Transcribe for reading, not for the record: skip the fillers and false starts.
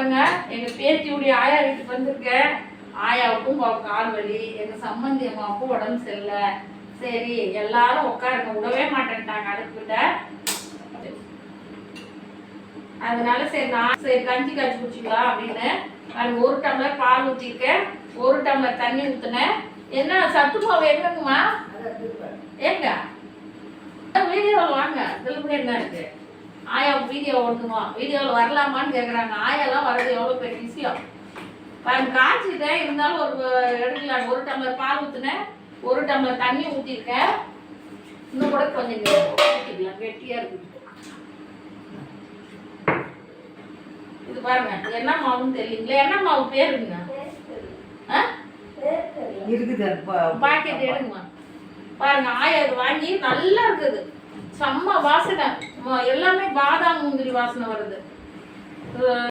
பாருங்க, எங்க பேத்தியுடைய ஆயா வீட்டுக்கு வந்திருக்கேன். ஆயாவுக்கும் கால் வலி, எங்க சம்மந்தி அம்மாவுக்கும் உடம்பு சரியில்லை. சரி எல்லாரும் உட்காருங்க, விடவே மாட்டேன்ட்டாங்க அடுப்புக்கிட்ட. அதனால சரி நான் கஞ்சி காய்ச்சி குடிச்சிக்கலாம் அப்படின்னு நான் 1 டம்ளர் பால் ஊற்றிருக்கேன், 1 டம்ளர் தண்ணி ஊற்றினேன். என்ன சத்து மாவு எங்கம்மா? ஏங்க வீடியோவில் வாங்க, இதில் என்ன இருக்கு? ஆயா வீடியோ ஓட்டணும், வீடியோவில் வரலாமான்னு கேட்குறாங்க. ஆயாலாம் வர்றது எவ்வளோ பெரிய விஷயம் பாருங்க. காய்ச்சிட்டேன், இருந்தாலும் எடுக்கலாம். 1 டம்ளர் பால் ஊற்றினேன், 1 டம்ளர் தண்ணி ஊற்றிருக்கேன். இன்னும் கூட கொஞ்சம் ஊற்றிக்கலாம், கெட்டியாக இருக்குது. இது பாருங்க, என்ன மாவுன்னு தெரியலீங்களா? என்ன மாவு பேருங்க இருக்குது, பாக்கெட் எடுங்கம்மா. பாருங்க, ஆயா இது வாங்கி நல்லா இருக்குது, செம்ம வாசனை, எல்லாமே பாதாம் முந்திரி வாசனை வருது.